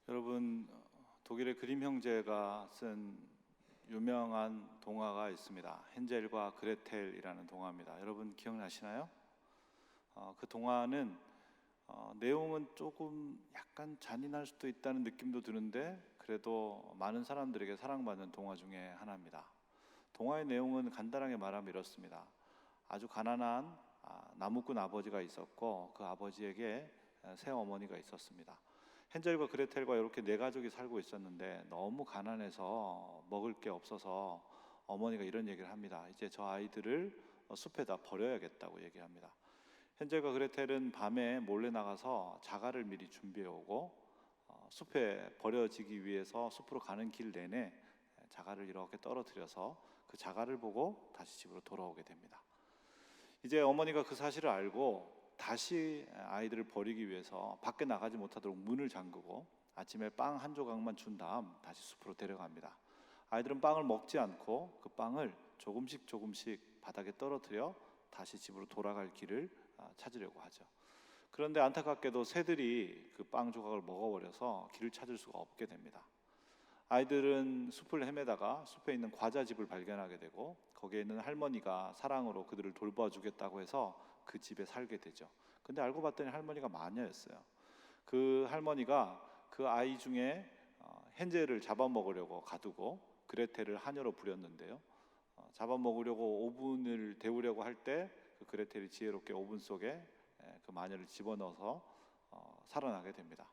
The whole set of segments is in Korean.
여러분, 독일의 그림 형제가 쓴 유명한 동화가 있습니다. 헨젤과 그레텔이라는 동화입니다. 여러분 기억나시나요? 그 동화는 내용은 조금 약간 잔인할 수도 있다는 느낌도 드는데 그래도 많은 사람들에게 사랑받는 동화 중에 하나입니다. 동화의 내용은 간단하게 말하면 이렇습니다. 아주 가난한 나무꾼 아버지가 있었고 그 아버지에게 새 어머니가 있었습니다. 헨젤과 그레텔과 이렇게 네 가족이 살고 있었는데 너무 가난해서 먹을 게 없어서 어머니가 이런 얘기를 합니다. 이제 저 아이들을 숲에다 버려야겠다고 얘기합니다. 헨젤과 그레텔은 밤에 몰래 나가서 자갈을 미리 준비해 오고 숲에 버려지기 위해서 숲으로 가는 길 내내 자갈을 이렇게 떨어뜨려서 그 자갈을 보고 다시 집으로 돌아오게 됩니다. 이제 어머니가 그 사실을 알고 다시 아이들을 버리기 위해서 밖에 나가지 못하도록 문을 잠그고 아침에 빵 한 조각만 준 다음 다시 숲으로 데려갑니다. 아이들은 빵을 먹지 않고 그 빵을 조금씩 바닥에 떨어뜨려 다시 집으로 돌아갈 길을 찾으려고 하죠. 그런데 안타깝게도 새들이 그 빵 조각을 먹어버려서 길을 찾을 수가 없게 됩니다. 아이들은 숲을 헤매다가 숲에 있는 과자집을 발견하게 되고 거기에 있는 할머니가 사랑으로 그들을 돌봐주겠다고 해서 그 집에 살게 되죠. 근데 알고 봤더니 할머니가 마녀였어요. 그 할머니가 그 아이 중에 헨젤을 잡아먹으려고 가두고 그레텔을 하녀로 부렸는데요. 잡아먹으려고 오븐을 데우려고 할 때 그 그레텔이 지혜롭게 오븐 속에 그 마녀를 집어넣어서 살아나게 됩니다.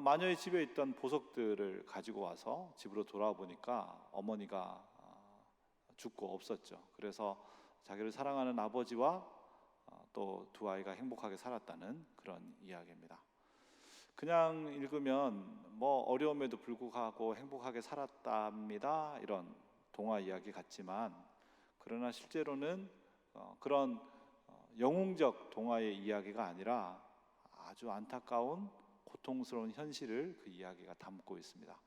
마녀의 집에 있던 보석들을 가지고 와서 집으로 돌아와 보니까 어머니가 죽고 없었죠. 그래서 자기를 사랑하는 아버지와 또 두 아이가 행복하게 살았다는 그런 이야기입니다. 그냥 읽으면 뭐 어려움에도 불구하고 행복하게 살았답니다 이런 동화 이야기 같지만 그러나 실제로는 그런 영웅적 동화의 이야기가 아니라 아주 안타까운 고통스러운 현실을 그 이야기가 담고 있습니다.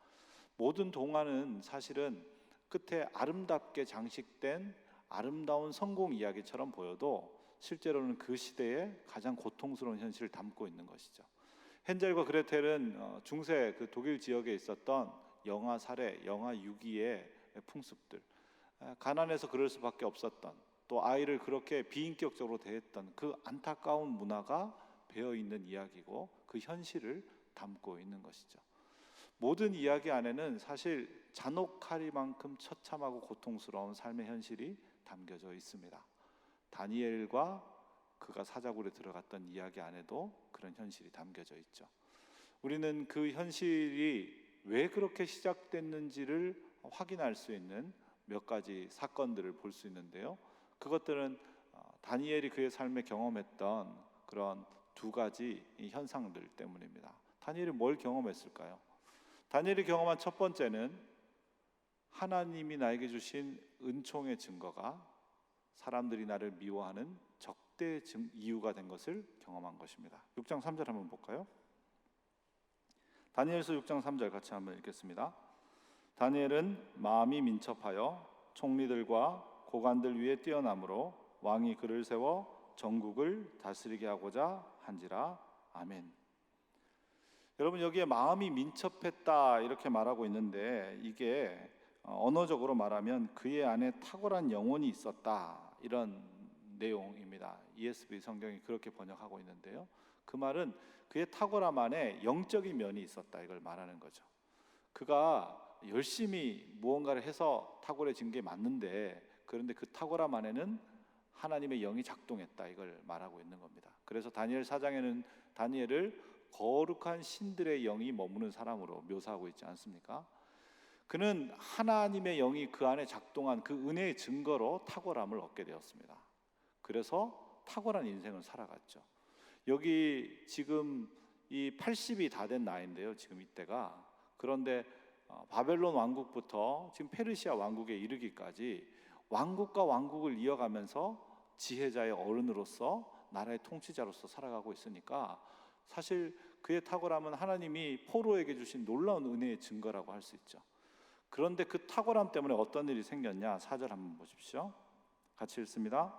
모든 동화는 사실은 끝에 아름답게 장식된 아름다운 성공 이야기처럼 보여도 실제로는 그 시대의 가장 고통스러운 현실을 담고 있는 것이죠. 헨젤과 그레텔은 중세 그 독일 지역에 있었던 영아 살해, 영아 유기의 풍습들, 가난해서 그럴 수밖에 없었던 또 아이를 그렇게 비인격적으로 대했던 그 안타까운 문화가 배어있는 이야기고 그 현실을 담고 있는 것이죠. 모든 이야기 안에는 사실 잔혹하리만큼 처참하고 고통스러운 삶의 현실이 담겨져 있습니다. 다니엘과 그가 사자굴에 들어갔던 이야기 안에도 그런 현실이 담겨져 있죠. 우리는 그 현실이 왜 그렇게 시작됐는지를 확인할 수 있는 몇 가지 사건들을 볼 수 있는데요. 그것들은 다니엘이 그의 삶에 경험했던 그런 두 가지 현상들 때문입니다. 다니엘이 뭘 경험했을까요? 다니엘이 경험한 첫 번째는 하나님이 나에게 주신 은총의 증거가 사람들이 나를 미워하는 적대 이유가 된 것을 경험한 것입니다. 6장 3절 한번 볼까요? 다니엘서 6장 3절 같이 한번 읽겠습니다. 다니엘은 마음이 민첩하여 총리들과 고관들 위에 뛰어남으로 왕이 그를 세워 전국을 다스리게 하고자 한지라. 아멘. 여러분, 여기에 마음이 민첩했다 이렇게 말하고 있는데 이게 언어적으로 말하면 그의 안에 탁월한 영혼이 있었다 이런 내용입니다. ESV 성경이 그렇게 번역하고 있는데요. 그 말은 그의 탁월함 안에 영적인 면이 있었다 이걸 말하는 거죠. 그가 열심히 무언가를 해서 탁월해진 게 맞는데 그런데 그 탁월함 안에는 하나님의 영이 작동했다 이걸 말하고 있는 겁니다. 그래서 다니엘 4장에는 다니엘을 거룩한 신들의 영이 머무는 사람으로 묘사하고 있지 않습니까? 그는 하나님의 영이 그 안에 작동한 그 은혜의 증거로 탁월함을 얻게 되었습니다. 그래서 탁월한 인생을 살아갔죠. 여기 지금 이 80이 다 된 나이인데요. 지금 이때가. 그런데 바벨론 왕국부터 지금 페르시아 왕국에 이르기까지 왕국과 왕국을 이어가면서 지혜자의 어른으로서 나라의 통치자로서 살아가고 있으니까 사실 그의 탁월함은 하나님이 포로에게 주신 놀라운 은혜의 증거라고 할 수 있죠. 그런데 그 탁월함 때문에 어떤 일이 생겼냐? 4절 한번 보십시오. 같이 읽습니다.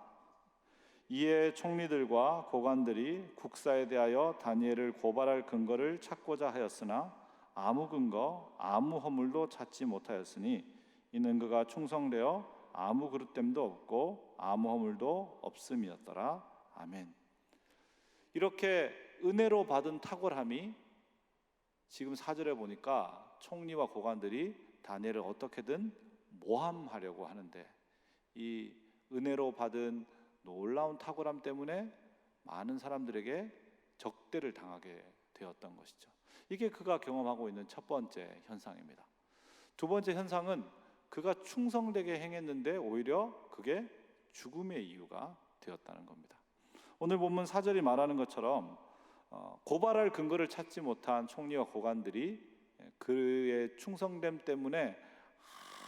이에 총리들과 고관들이 국사에 대하여 다니엘을 고발할 근거를 찾고자 하였으나 아무 근거 아무 허물도 찾지 못하였으니 이는 그가 충성되어 아무 그릇됨도 없고 아무 허물도 없음이었더라. 아멘. 이렇게 은혜로 받은 탁월함이 지금 4절에 보니까 총리와 고관들이 다니엘을 어떻게든 모함하려고 하는데, 이 은혜로 받은 놀라운 탁월함 때문에 많은 사람들에게 적대를 당하게 되었던 것이죠. 이게 그가 경험하고 있는 첫 번째 현상입니다. 두 번째 현상은 그가 충성되게 행했는데 오히려 그게 죽음의 이유가 되었다는 겁니다. 오늘 본문 4절이 말하는 것처럼 고발할 근거를 찾지 못한 총리와 고관들이 그의 충성됨 때문에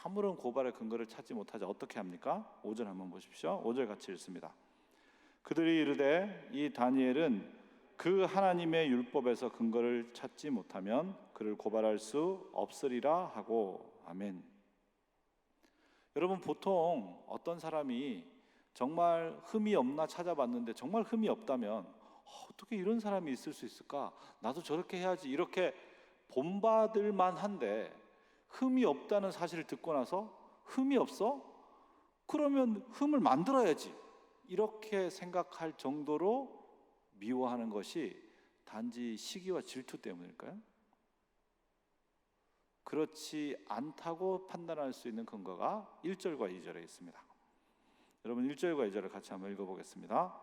아무런 고발의 근거를 찾지 못하자 어떻게 합니까? 5절 한번 보십시오. 5절 같이 읽습니다. 그들이 이르되 이 다니엘은 그 하나님의 율법에서 근거를 찾지 못하면 그를 고발할 수 없으리라 하고. 아멘. 여러분, 보통 어떤 사람이 정말 흠이 없나 찾아봤는데 정말 흠이 없다면 어떻게 이런 사람이 있을 수 있을까? 나도 저렇게 해야지, 이렇게 본받을 만한데 흠이 없다는 사실을 듣고 나서 흠이 없어? 그러면 흠을 만들어야지, 이렇게 생각할 정도로 미워하는 것이 단지 시기와 질투 때문일까요? 그렇지 않다고 판단할 수 있는 근거가 1절과 2절에 있습니다. 여러분, 1절과 2절을 같이 한번 읽어보겠습니다.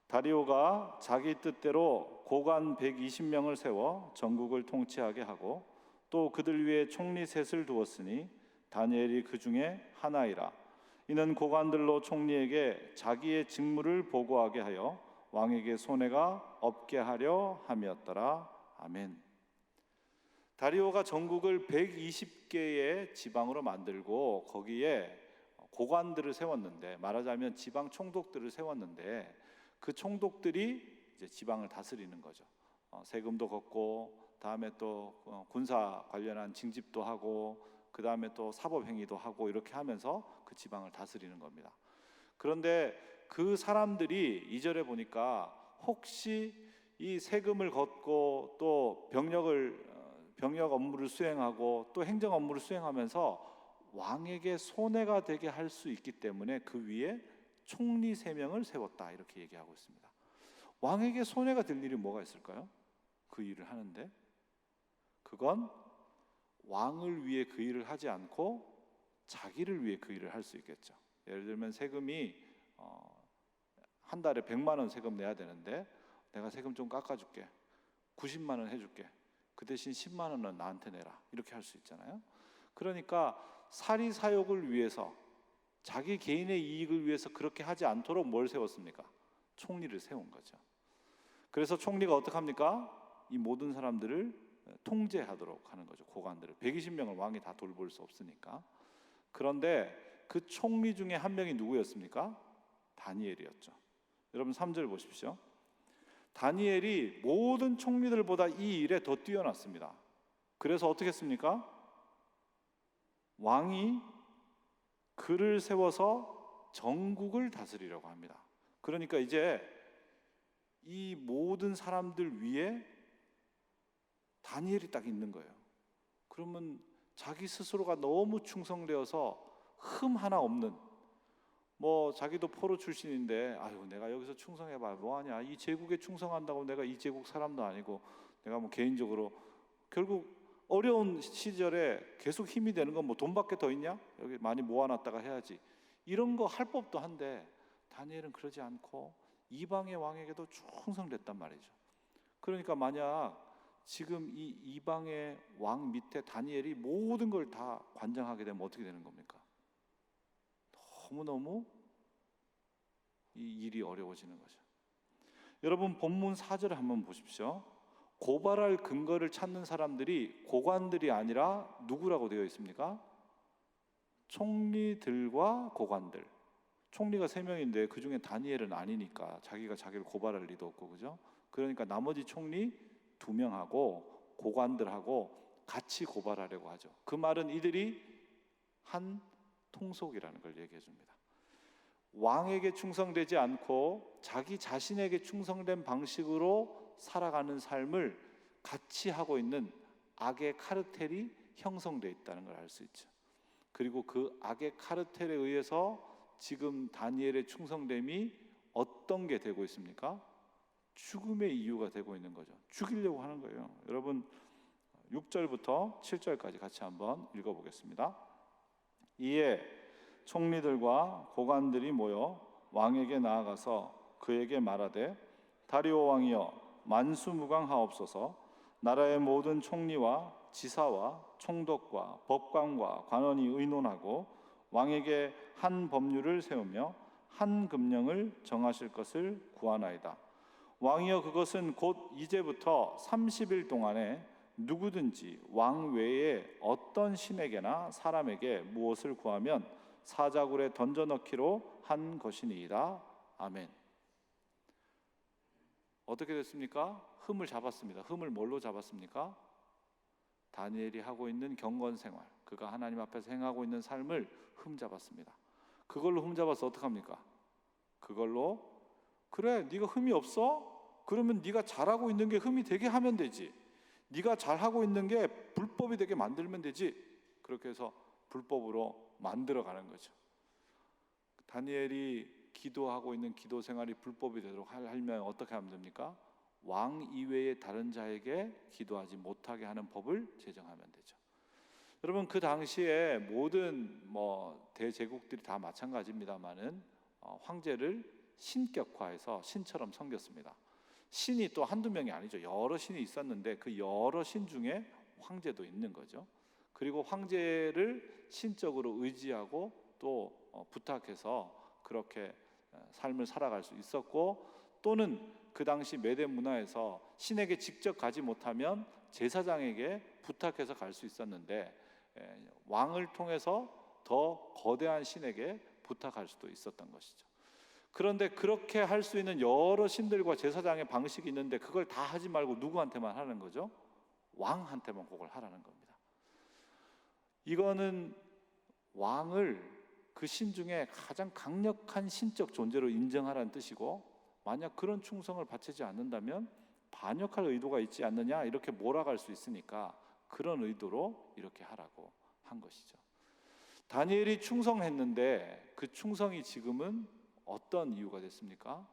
다리오가 자기 뜻대로 고관 120명을 세워 전국을 통치하게 하고 또 그들 위에 총리 셋을 두었으니 다니엘이 그 중에 하나이라. 이는 고관들로 총리에게 자기의 직무를 보고하게 하여 왕에게 손해가 없게 하려 함이었더라. 아멘. 다리오가 전국을 120개의 지방으로 만들고 거기에 고관들을 세웠는데, 말하자면 지방 총독들을 세웠는데, 그 총독들이 이제 지방을 다스리는 거죠. 세금도 걷고, 다음에 또 군사 관련한 징집도 하고, 그 다음에 또 사법 행위도 하고, 이렇게 하면서 그 지방을 다스리는 겁니다. 그런데 그 사람들이 2절에 보니까 혹시 이 세금을 걷고 또 병력 업무를 수행하고 또 행정 업무를 수행하면서 왕에게 손해가 되게 할 수 있기 때문에 그 위에 총리 3명을 세웠다, 이렇게 얘기하고 있습니다. 왕에게 손해가 될 일이 뭐가 있을까요? 그 일을 하는데 그건 왕을 위해 그 일을 하지 않고 자기를 위해 그 일을 할 수 있겠죠. 예를 들면 세금이 한 달에 100만 원 세금 내야 되는데 내가 세금 좀 깎아줄게, 90만 원 해줄게, 그 대신 10만 원은 나한테 내라, 이렇게 할 수 있잖아요. 그러니까 사리사욕을 위해서, 자기 개인의 이익을 위해서 그렇게 하지 않도록 뭘 세웠습니까? 총리를 세운 거죠. 그래서 총리가 어떻게 합니까? 이 모든 사람들을 통제하도록 하는 거죠. 고관들을 120명을 왕이 다 돌볼 수 없으니까. 그런데 그 총리 중에 한 명이 누구였습니까? 다니엘이었죠. 여러분 3절 보십시오. 다니엘이 모든 총리들보다 이 일에 더 뛰어났습니다. 그래서 어떻게 했습니까? 왕이 그를 세워서 전국을 다스리려고 합니다. 그러니까 이제 이 모든 사람들 위에 다니엘이 딱 있는 거예요. 그러면 자기 스스로가 너무 충성되어서 흠 하나 없는, 자기도 포로 출신인데 아유 내가 여기서 충성해봐 뭐하냐, 이 제국에 충성한다고 내가 이 제국 사람도 아니고 내가 개인적으로 결국 어려운 시절에 계속 힘이 되는 건 돈밖에 더 있냐? 여기 많이 모아놨다가 해야지, 이런 거 할 법도 한데 다니엘은 그러지 않고 이방의 왕에게도 충성됐단 말이죠. 그러니까 만약 지금 이 이방의 왕 밑에 다니엘이 모든 걸 다 관장하게 되면 어떻게 되는 겁니까? 너무너무 이 일이 어려워지는 거죠. 여러분 본문 4절을 한번 보십시오. 고발할 근거를 찾는 사람들이 고관들이 아니라 누구라고 되어 있습니까? 총리들과 고관들. 총리가 3명인데 그 중에 다니엘은 아니니까 자기가 자기를 고발할 리도 없고, 그죠? 그러니까 나머지 총리 2명하고 고관들하고 같이 고발하려고 하죠. 그 말은 이들이 한 통속이라는 걸 얘기해 줍니다. 왕에게 충성되지 않고 자기 자신에게 충성된 방식으로 살아가는 삶을 같이 하고 있는 악의 카르텔이 형성되어 있다는 걸 알 수 있죠. 그리고 그 악의 카르텔에 의해서 지금 다니엘의 충성됨이 어떤 게 되고 있습니까? 죽음의 이유가 되고 있는 거죠. 죽이려고 하는 거예요. 여러분 6절부터 7절까지 같이 한번 읽어보겠습니다. 이에 총리들과 고관들이 모여 왕에게 나아가서 그에게 말하되 다리오 왕이여 만수무강하옵소서. 나라의 모든 총리와 지사와 총독과 법관과 관원이 의논하고 왕에게 한 법률을 세우며 한 금령을 정하실 것을 구하나이다. 왕이여 그것은 곧 이제부터 30일 동안에 누구든지 왕 외에 어떤 신에게나 사람에게 무엇을 구하면 사자굴에 던져넣기로 한 것이니이다. 아멘. 어떻게 됐습니까? 흠을 잡았습니다. 흠을 뭘로 잡았습니까? 다니엘이 하고 있는 경건 생활, 그가 하나님 앞에서 행하고 있는 삶을 흠 잡았습니다. 그걸로 흠 잡아서 어떡합니까? 그걸로 그래 네가 흠이 없어? 그러면 네가 잘하고 있는 게 흠이 되게 하면 되지. 네가 잘하고 있는 게 불법이 되게 만들면 되지. 그렇게 해서 불법으로 만들어가는 거죠. 다니엘이 기도하고 있는 기도 생활이 불법이 되도록 하려면 어떻게 하면 됩니까? 왕 이외의 다른 자에게 기도하지 못하게 하는 법을 제정하면 되죠. 여러분 그 당시에 모든 대제국들이 다 마찬가지입니다만은 황제를 신격화해서 신처럼 섬겼습니다. 신이 또 한두 명이 아니죠. 여러 신이 있었는데 그 여러 신 중에 황제도 있는 거죠. 그리고 황제를 신적으로 의지하고 또 부탁해서 그렇게 삶을 살아갈 수 있었고, 또는 그 당시 메대 문화에서 신에게 직접 가지 못하면 제사장에게 부탁해서 갈 수 있었는데 왕을 통해서 더 거대한 신에게 부탁할 수도 있었던 것이죠. 그런데 그렇게 할 수 있는 여러 신들과 제사장의 방식이 있는데 그걸 다 하지 말고 누구한테만 하는 거죠? 왕한테만 그걸 하라는 겁니다. 이거는 왕을 그 신 중에 가장 강력한 신적 존재로 인정하라는 뜻이고, 만약 그런 충성을 바치지 않는다면 반역할 의도가 있지 않느냐 이렇게 몰아갈 수 있으니까 그런 의도로 이렇게 하라고 한 것이죠. 다니엘이 충성했는데 그 충성이 지금은 어떤 이유가 됐습니까?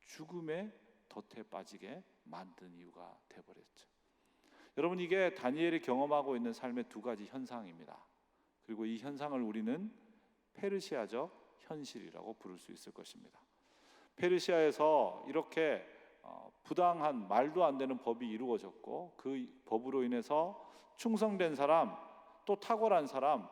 죽음의 덫에 빠지게 만든 이유가 되어버렸죠. 여러분 이게 다니엘이 경험하고 있는 삶의 두 가지 현상입니다. 그리고 이 현상을 우리는 페르시아적 현실이라고 부를 수 있을 것입니다. 페르시아에서 이렇게 부당한 말도 안 되는 법이 이루어졌고, 그 법으로 인해서 충성된 사람, 또 탁월한 사람,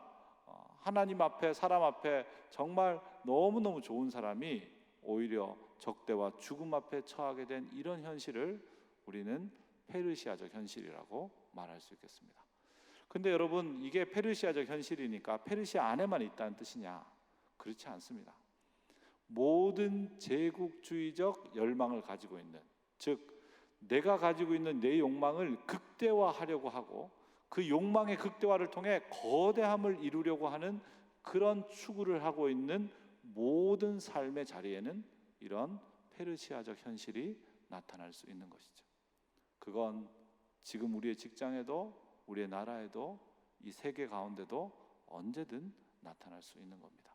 하나님 앞에 사람 앞에 정말 너무너무 좋은 사람이 오히려 적대와 죽음 앞에 처하게 된 이런 현실을 우리는 페르시아적 현실이라고 말할 수 있겠습니다. 근데 여러분 이게 페르시아적 현실이니까 페르시아 안에만 있다는 뜻이냐? 그렇지 않습니다. 모든 제국주의적 열망을 가지고 있는, 즉 내가 가지고 있는 내 욕망을 극대화하려고 하고 그 욕망의 극대화를 통해 거대함을 이루려고 하는 그런 추구를 하고 있는 모든 삶의 자리에는 이런 페르시아적 현실이 나타날 수 있는 것이죠. 그건 지금 우리의 직장에도 우리의 나라에도 이 세계 가운데도 언제든 나타날 수 있는 겁니다.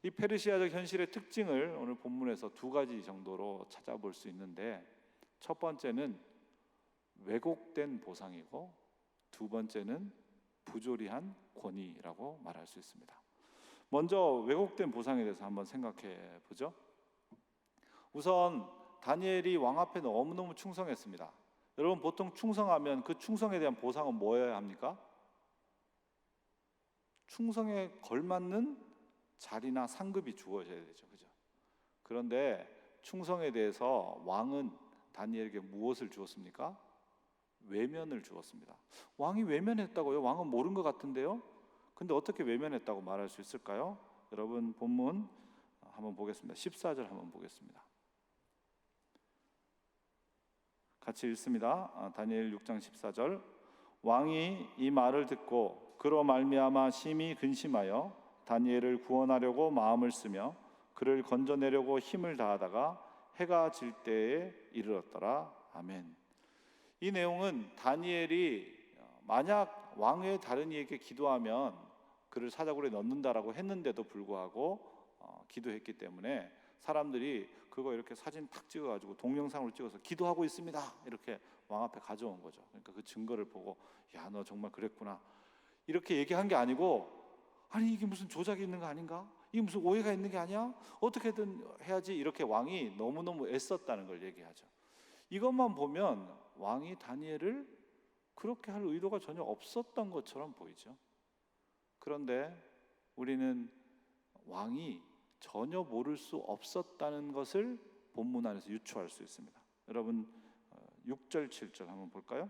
이 페르시아적 현실의 특징을 오늘 본문에서 두 가지 정도로 찾아볼 수 있는데, 첫 번째는 왜곡된 보상이고 두 번째는 부조리한 권위라고 말할 수 있습니다. 먼저 왜곡된 보상에 대해서 한번 생각해 보죠. 우선 다니엘이 왕 앞에 너무너무 충성했습니다. 여러분 보통 충성하면 그 충성에 대한 보상은 뭐여야 합니까? 충성에 걸맞는 자리나 상급이 주어져야 되죠. 그죠? 그런데 충성에 대해서 왕은 다니엘에게 무엇을 주었습니까? 외면을 주었습니다. 왕이 외면했다고요? 왕은 모른 것 같은데요? 근데 어떻게 외면했다고 말할 수 있을까요? 여러분 본문 한번 보겠습니다. 14절 한번 보겠습니다. 같이 읽습니다. 다니엘 6장 14절. 왕이 이 말을 듣고 그로 말미암아 심히 근심하여 다니엘을 구원하려고 마음을 쓰며 그를 건져내려고 힘을 다하다가 해가 질 때에 이르렀더라. 아멘. 이 내용은 다니엘이 만약 왕의 다른 이에게 기도하면 그를 사자굴에 넣는다라고 했는데도 불구하고 기도했기 때문에 사람들이 그거 이렇게 사진 탁 찍어가지고 동영상으로 찍어서 기도하고 있습니다 이렇게 왕 앞에 가져온 거죠. 그러니까 그 증거를 보고 야, 너 정말 그랬구나 이렇게 얘기한 게 아니고, 아니 이게 무슨 조작이 있는 거 아닌가? 이게 무슨 오해가 있는 게 아니야? 어떻게든 해야지, 이렇게 왕이 너무너무 애썼다는 걸 얘기하죠. 이것만 보면 왕이 다니엘을 그렇게 할 의도가 전혀 없었던 것처럼 보이죠. 그런데 우리는 왕이 전혀 모를 수 없었다는 것을 본문 안에서 유추할 수 있습니다. 여러분 6절 7절 한번 볼까요?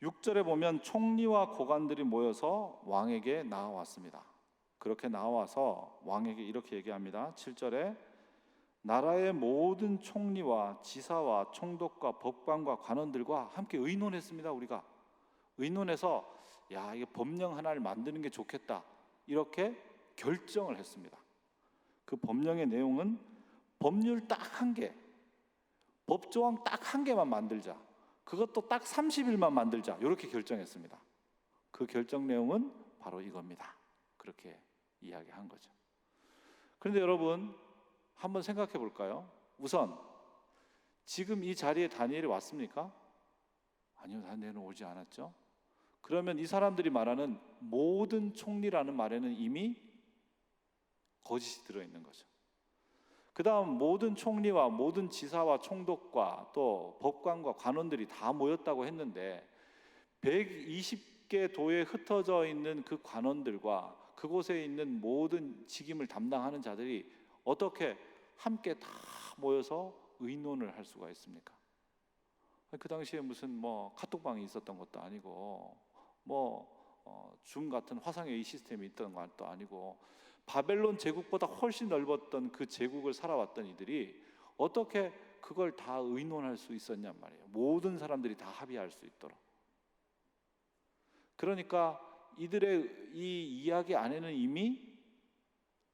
6절에 보면 총리와 고관들이 모여서 왕에게 나와왔습니다. 그렇게 나와서 왕에게 이렇게 얘기합니다. 7절에 나라의 모든 총리와 지사와 총독과 법관과 관원들과 함께 의논했습니다. 우리가 의논해서 야, 이게 법령 하나를 만드는 게 좋겠다 이렇게 결정을 했습니다. 그 법령의 내용은 법률 딱 한 개, 법조항 딱 한 개만 만들자, 그것도 딱 30일만 만들자 이렇게 결정했습니다. 그 결정 내용은 바로 이겁니다. 그렇게 이야기한 거죠. 그런데 여러분 한번 생각해 볼까요? 우선 지금 이 자리에 다니엘이 왔습니까? 아니요, 다니엘은 오지 않았죠. 그러면 이 사람들이 말하는 모든 총리라는 말에는 이미 거짓이 들어있는 거죠. 그 다음 모든 총리와 모든 지사와 총독과 또 법관과 관원들이 다 모였다고 했는데 120개 도에 흩어져 있는 그 관원들과 그곳에 있는 모든 직임을 담당하는 자들이 어떻게 함께 다 모여서 의논을 할 수가 있습니까? 그 당시에 무슨 뭐 카톡방이 있었던 것도 아니고 줌 같은 화상회의 시스템이 있던 것도 아니고 바벨론 제국보다 훨씬 넓었던 그 제국을 살아왔던 이들이 어떻게 그걸 다 의논할 수 있었냔 말이에요. 모든 사람들이 다 합의할 수 있도록. 그러니까 이들의 이 이야기 안에는 이미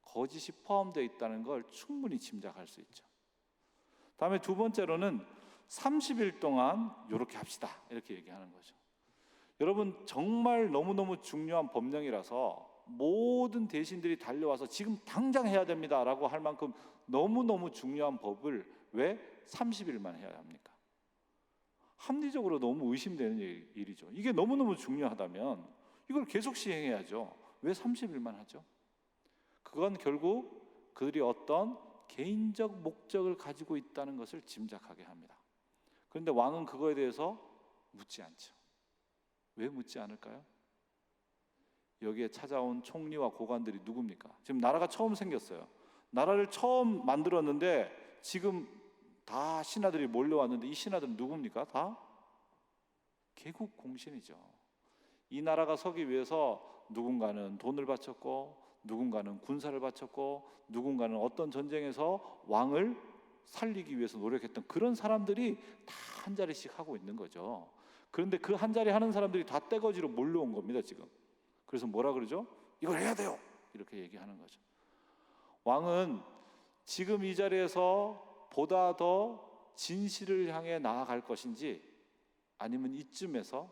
거짓이 포함되어 있다는 걸 충분히 짐작할 수 있죠. 다음에 두 번째로는 30일 동안 이렇게 합시다 이렇게 얘기하는 거죠. 여러분 정말 너무너무 중요한 법령이라서 모든 대신들이 달려와서 지금 당장 해야 됩니다 라고 할 만큼 너무너무 중요한 법을 왜 30일만 해야 합니까? 합리적으로 너무 의심되는 일이죠. 이게 너무너무 중요하다면 이걸 계속 시행해야죠. 왜 30일만 하죠? 그건 결국 그들이 어떤 개인적 목적을 가지고 있다는 것을 짐작하게 합니다. 그런데 왕은 그거에 대해서 묻지 않죠. 왜 묻지 않을까요? 여기에 찾아온 총리와 고관들이 누굽니까? 지금 나라가 처음 생겼어요. 나라를 처음 만들었는데 지금 다 신하들이 몰려왔는데 이 신하들은 누굽니까? 다 개국 공신이죠. 이 나라가 서기 위해서 누군가는 돈을 바쳤고 누군가는 군사를 바쳤고 누군가는 어떤 전쟁에서 왕을 살리기 위해서 노력했던 그런 사람들이 다 한 자리씩 하고 있는 거죠. 그런데 그 한 자리 하는 사람들이 다 떼거지로 몰려온 겁니다 지금. 그래서 뭐라 그러죠? 이걸 해야 돼요 이렇게 얘기하는 거죠. 왕은 지금 이 자리에서 보다 더 진실을 향해 나아갈 것인지 아니면 이쯤에서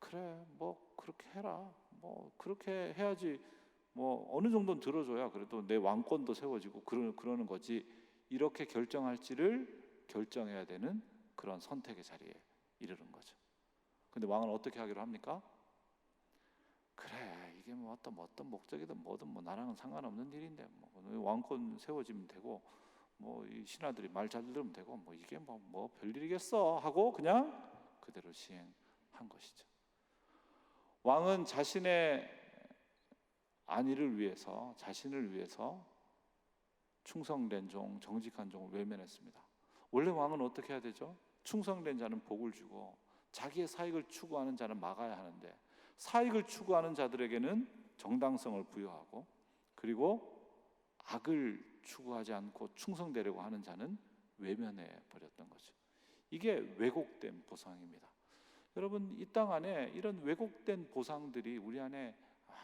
그래 뭐 그렇게 해라 뭐 그렇게 해야지 뭐 어느 정도는 들어줘야 그래도 내 왕권도 세워지고 그러는 거지 이렇게 결정할지를 결정해야 되는 그런 선택의 자리에 이르는 거죠. 근데 왕은 어떻게 하기로 합니까? 그래 이게 뭐 어떤 목적이든 뭐든 뭐 나랑은 상관없는 일인데 뭐 왕권 세워지면 되고 뭐 이 신하들이 말 잘 들으면 되고 뭐 이게 뭐 별일이겠어 하고 그냥 그대로 시행한 것이죠. 왕은 자신의 안위를 위해서 자신을 위해서 충성된 종 정직한 종을 외면했습니다. 원래 왕은 어떻게 해야 되죠? 충성된 자는 복을 주고 자기의 사익을 추구하는 자는 막아야 하는데 사익을 추구하는 자들에게는 정당성을 부여하고 그리고 악을 추구하지 않고 충성되려고 하는 자는 외면해 버렸던 거죠. 이게 왜곡된 보상입니다. 여러분 이 땅 안에 이런 왜곡된 보상들이 우리 안에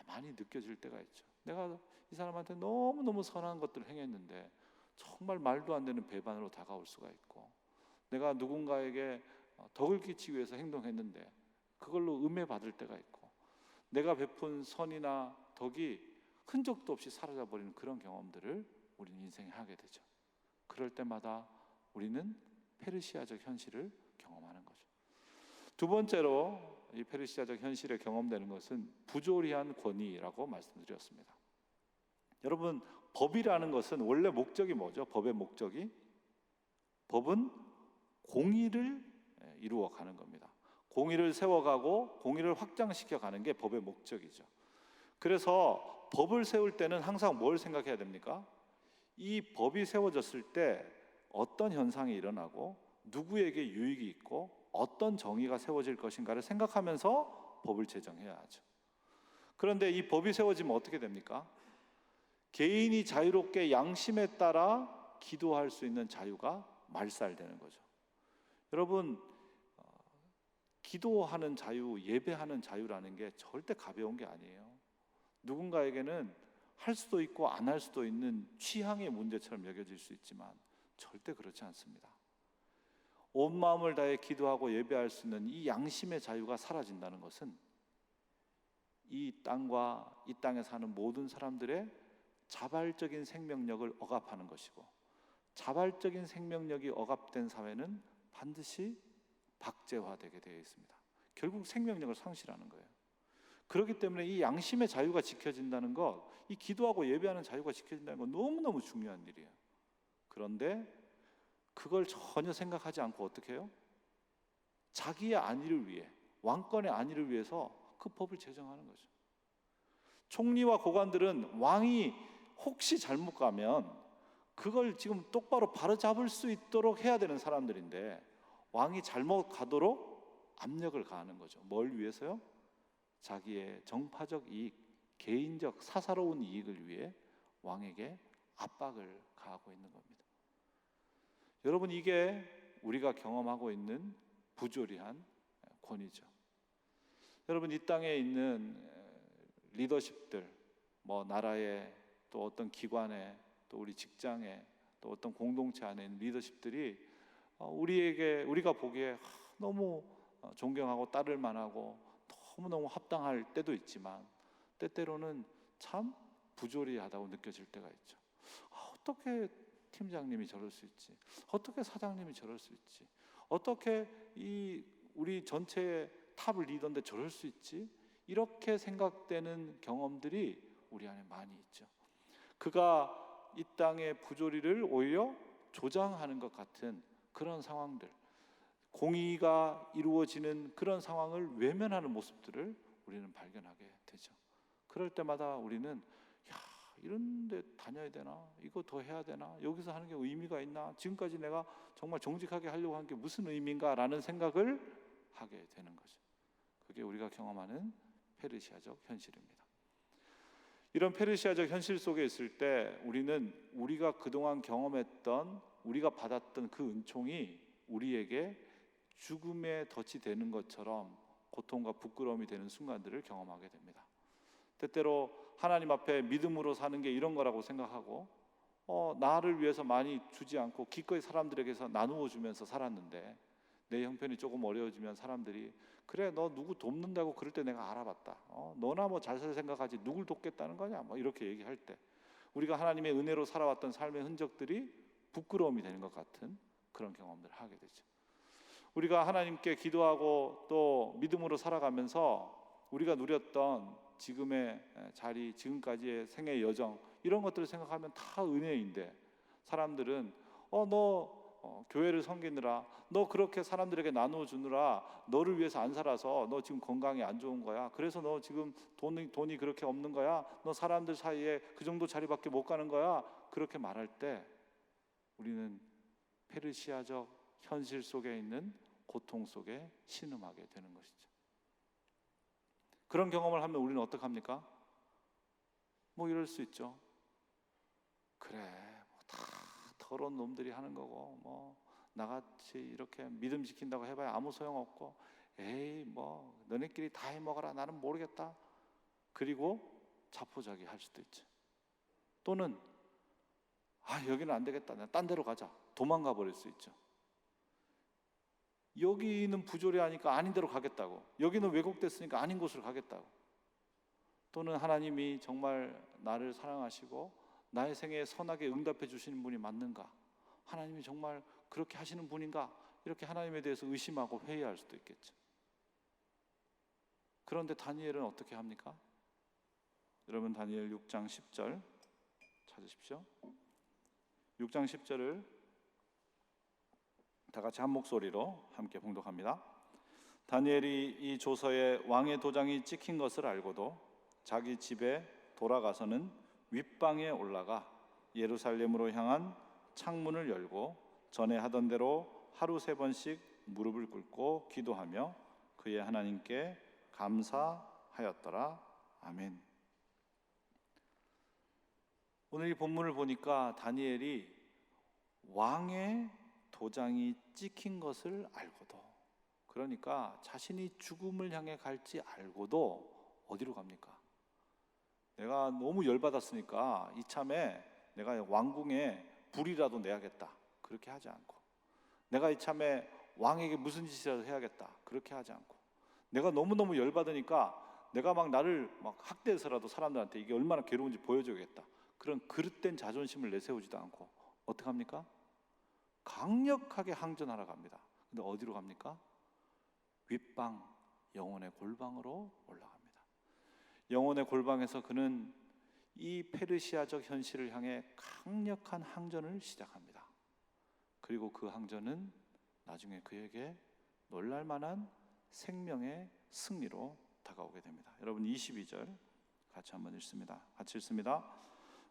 많이 느껴질 때가 있죠. 내가 이 사람한테 너무너무 선한 것들을 행했는데 정말 말도 안 되는 배반으로 다가올 수가 있고 내가 누군가에게 덕을 끼치기 위해서 행동했는데 그걸로 음해받을 때가 있고, 내가 베푼 선이나 덕이 흔적도 없이 사라져버리는 그런 경험들을 우리는 인생에 하게 되죠. 그럴 때마다 우리는 페르시아적 현실을 경험하는 거죠. 두 번째로 이 페르시아적 현실에 경험되는 것은 부조리한 권위라고 말씀드렸습니다. 여러분, 법이라는 것은 원래 목적이 뭐죠? 법의 목적이? 법은 공의를 이루어가는 겁니다. 공의를 세워가고 공의를 확장시켜 가는 게 법의 목적이죠. 그래서 법을 세울 때는 항상 뭘 생각해야 됩니까? 이 법이 세워졌을 때 어떤 현상이 일어나고 누구에게 유익이 있고 어떤 정의가 세워질 것인가를 생각하면서 법을 제정해야 하죠. 그런데 이 법이 세워지면 어떻게 됩니까? 개인이 자유롭게 양심에 따라 기도할 수 있는 자유가 말살되는 거죠. 여러분, 기도하는 자유, 예배하는 자유라는 게 절대 가벼운 게 아니에요. 누군가에게는 할 수도 있고 안 할 수도 있는 취향의 문제처럼 여겨질 수 있지만 절대 그렇지 않습니다. 온 마음을 다해 기도하고 예배할 수 있는 이 양심의 자유가 사라진다는 것은 이 땅과 이 땅에 사는 모든 사람들의 자발적인 생명력을 억압하는 것이고, 자발적인 생명력이 억압된 사회는 반드시 박제화되게 되어 있습니다. 결국 생명력을 상실하는 거예요. 그렇기 때문에 이 양심의 자유가 지켜진다는 것, 이 기도하고 예배하는 자유가 지켜진다는 건 너무너무 중요한 일이에요. 그런데 그걸 전혀 생각하지 않고 어떻게 해요? 자기의 안위를 위해, 왕권의 안위를 위해서 그 법을 제정하는 거죠. 총리와 고관들은 왕이 혹시 잘못 가면 그걸 지금 똑바로 바로잡을 수 있도록 해야 되는 사람들인데, 왕이 잘못 가도록 압력을 가하는 거죠. 뭘 위해서요? 자기의 정파적 이익, 개인적 사사로운 이익을 위해 왕에게 압박을 가하고 있는 겁니다. 여러분, 이게 우리가 경험하고 있는 부조리한 권위죠. 여러분, 이 땅에 있는 리더십들, 나라의 또 어떤 기관에, 또 우리 직장에, 또 어떤 공동체 안에 있는 리더십들이 우리가 보기에 너무 존경하고 따를 만하고 너무너무 합당할 때도 있지만, 때때로는 참 부조리하다고 느껴질 때가 있죠. 어떻게 팀장님이 저럴 수 있지? 어떻게 사장님이 저럴 수 있지? 어떻게 우리 전체의 탑 리더인데 저럴 수 있지? 이렇게 생각되는 경험들이 우리 안에 많이 있죠. 그가 이 땅의 부조리를 오히려 조장하는 것 같은 그런 상황들, 공의가 이루어지는 그런 상황을 외면하는 모습들을 우리는 발견하게 되죠. 그럴 때마다 우리는 이런 데 다녀야 되나? 이거 더 해야 되나? 여기서 하는 게 의미가 있나? 지금까지 내가 정말 정직하게 하려고 한 게 무슨 의미인가? 라는 생각을 하게 되는 거죠. 그게 우리가 경험하는 페르시아적 현실입니다. 이런 페르시아적 현실 속에 있을 때 우리는 우리가 그동안 경험했던, 우리가 받았던 그 은총이 우리에게 죽음의 덫이 되는 것처럼 고통과 부끄러움이 되는 순간들을 경험하게 됩니다. 때때로 하나님 앞에 믿음으로 사는 게 이런 거라고 생각하고 나를 위해서 많이 주지 않고 기꺼이 사람들에게서 나누어 주면서 살았는데, 내 형편이 조금 어려워지면 사람들이 그래, 너 누구 돕는다고 그럴 때 내가 알아봤다. 너나 잘 살 생각하지 누굴 돕겠다는 거냐? 이렇게 얘기할 때 우리가 하나님의 은혜로 살아왔던 삶의 흔적들이 부끄러움이 되는 것 같은 그런 경험들을 하게 되죠. 우리가 하나님께 기도하고 또 믿음으로 살아가면서 우리가 누렸던 지금의 자리, 지금까지의 생애 여정, 이런 것들을 생각하면 다 은혜인데, 사람들은 너 교회를 섬기느라, 너 그렇게 사람들에게 나누어 주느라 너를 위해서 안 살아서 너 지금 건강이 안 좋은 거야. 그래서 너 지금 돈이 그렇게 없는 거야. 너 사람들 사이에 그 정도 자리밖에 못 가는 거야. 그렇게 말할 때 우리는 페르시아적 현실 속에 있는 고통 속에 신음하게 되는 것이죠. 그런 경험을 하면 우리는 어떡합니까? 이럴 수 있죠. 그래, 다 더러운 놈들이 하는 거고, 나같이 이렇게 믿음 지킨다고 해봐야 아무 소용없고, 에이 너네끼리 다 해먹어라, 나는 모르겠다. 그리고 자포자기 할 수도 있죠. 또는 여기는 안 되겠다, 난 딴 데로 가자, 도망가 버릴 수 있죠. 여기는 부조리하니까 아닌 데로 가겠다고, 여기는 왜곡됐으니까 아닌 곳으로 가겠다고, 또는 하나님이 정말 나를 사랑하시고 나의 생애에 선하게 응답해 주시는 분이 맞는가, 하나님이 정말 그렇게 하시는 분인가, 이렇게 하나님에 대해서 의심하고 회의할 수도 있겠죠. 그런데 다니엘은 어떻게 합니까? 여러분, 다니엘 6장 10절 찾으십시오. 6장 10절을 다 같이 한 목소리로 함께 봉독합니다. 다니엘이 이 조서에 왕의 도장이 찍힌 것을 알고도 자기 집에 돌아가서는 윗방에 올라가 예루살렘으로 향한 창문을 열고 전에 하던 대로 하루 3번씩 무릎을 꿇고 기도하며 그의 하나님께 감사하였더라. 아멘. 오늘 이 본문을 보니까 다니엘이 왕의 도장이 찍힌 것을 알고도, 그러니까 자신이 죽음을 향해 갈지 알고도 어디로 갑니까? 내가 너무 열받았으니까 이참에 내가 왕궁에 불이라도 내야겠다, 그렇게 하지 않고, 내가 이참에 왕에게 무슨 짓이라도 해야겠다, 그렇게 하지 않고, 내가 너무너무 열받으니까 내가 막 나를 막 학대해서라도 사람들한테 이게 얼마나 괴로운지 보여줘야겠다, 그런 그릇된 자존심을 내세우지도 않고 어떻게 합니까? 강력하게 항전하러 갑니다. 근데 어디로 갑니까? 윗방, 영혼의 골방으로 올라갑니다. 영혼의 골방에서 그는 이 페르시아적 현실을 향해 강력한 항전을 시작합니다. 그리고 그 항전은 나중에 그에게 놀랄만한 생명의 승리로 다가오게 됩니다. 여러분, 22절 같이 한번 읽습니다. 같이 읽습니다.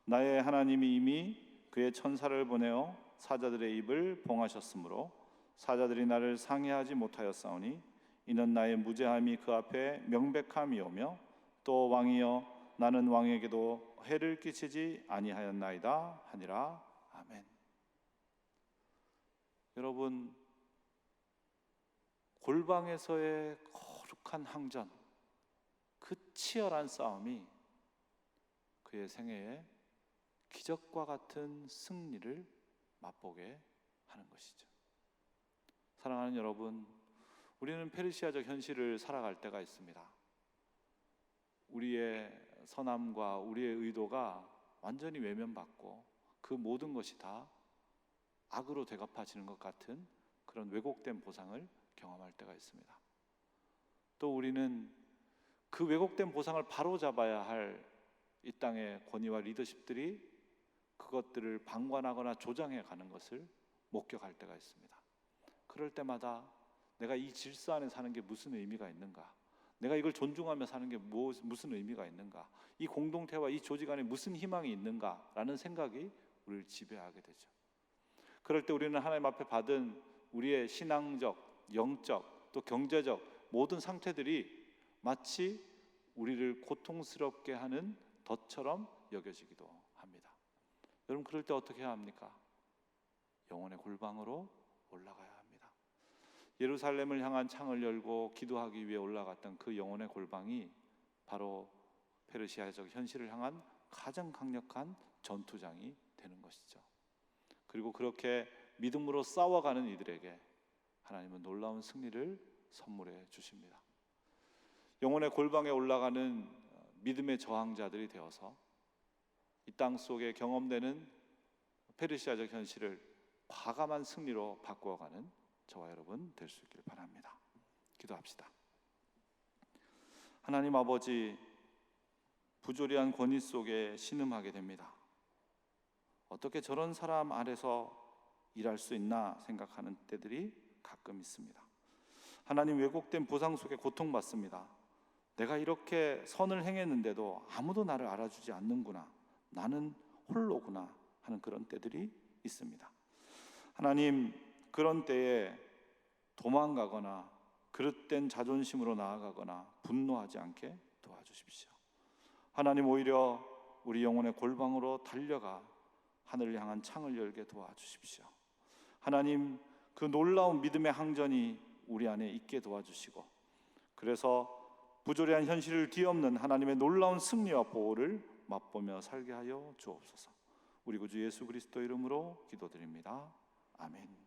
나의 하나님이 이미 그의 천사를 보내어 사자들의 입을 봉하셨으므로 사자들이 나를 상해하지 못하였사오니 이는 나의 무죄함이 그 앞에 명백함이오며 또 왕이여 나는 왕에게도 해를 끼치지 아니하였나이다 하니라. 아멘. 여러분, 골방에서의 거룩한 항전, 그 치열한 싸움이 그의 생애에 기적과 같은 승리를 맛보게 하는 것이죠. 사랑하는 여러분, 우리는 페르시아적 현실을 살아갈 때가 있습니다. 우리의 선함과 우리의 의도가 완전히 외면받고 그 모든 것이 다 악으로 되갚아지는 것 같은 그런 왜곡된 보상을 경험할 때가 있습니다. 또 우리는 그 왜곡된 보상을 바로잡아야 할 이 땅의 권위와 리더십들이 그것들을 방관하거나 조장해 가는 것을 목격할 때가 있습니다. 그럴 때마다 내가 이 질서 안에 사는 게 무슨 의미가 있는가, 내가 이걸 존중하며 사는 게 무슨 의미가 있는가, 이 공동체와 이 조직 안에 무슨 희망이 있는가라는 생각이 우리를 지배하게 되죠. 그럴 때 우리는 하나님 앞에 받은 우리의 신앙적, 영적, 또 경제적 모든 상태들이 마치 우리를 고통스럽게 하는 덫처럼 여겨지기도 합니다. 여러분, 그럴 때 어떻게 해야 합니까? 영혼의 골방으로 올라가야 합니다. 예루살렘을 향한 창을 열고 기도하기 위해 올라갔던 그 영혼의 골방이 바로 페르시아적 현실을 향한 가장 강력한 전투장이 되는 것이죠. 그리고 그렇게 믿음으로 싸워가는 이들에게 하나님은 놀라운 승리를 선물해 주십니다. 영혼의 골방에 올라가는 믿음의 저항자들이 되어서 이 땅 속에 경험되는 페르시아적 현실을 과감한 승리로 바꾸어가는 저와 여러분 될 수 있기를 바랍니다. 기도합시다. 하나님 아버지, 부조리한 권위 속에 신음하게 됩니다. 어떻게 저런 사람 아래서 일할 수 있나 생각하는 때들이 가끔 있습니다. 하나님, 왜곡된 보상 속에 고통받습니다. 내가 이렇게 선을 행했는데도 아무도 나를 알아주지 않는구나, 나는 홀로구나 하는 그런 때들이 있습니다. 하나님, 그런 때에 도망가거나 그릇된 자존심으로 나아가거나 분노하지 않게 도와주십시오. 하나님, 오히려 우리 영혼의 골방으로 달려가 하늘을 향한 창을 열게 도와주십시오. 하나님, 그 놀라운 믿음의 항전이 우리 안에 있게 도와주시고, 그래서 부조리한 현실을 뒤엎는 하나님의 놀라운 승리와 보호를 맛보며 살게 하여 주옵소서. 우리 구주 예수 그리스도 이름으로 기도드립니다. 아멘.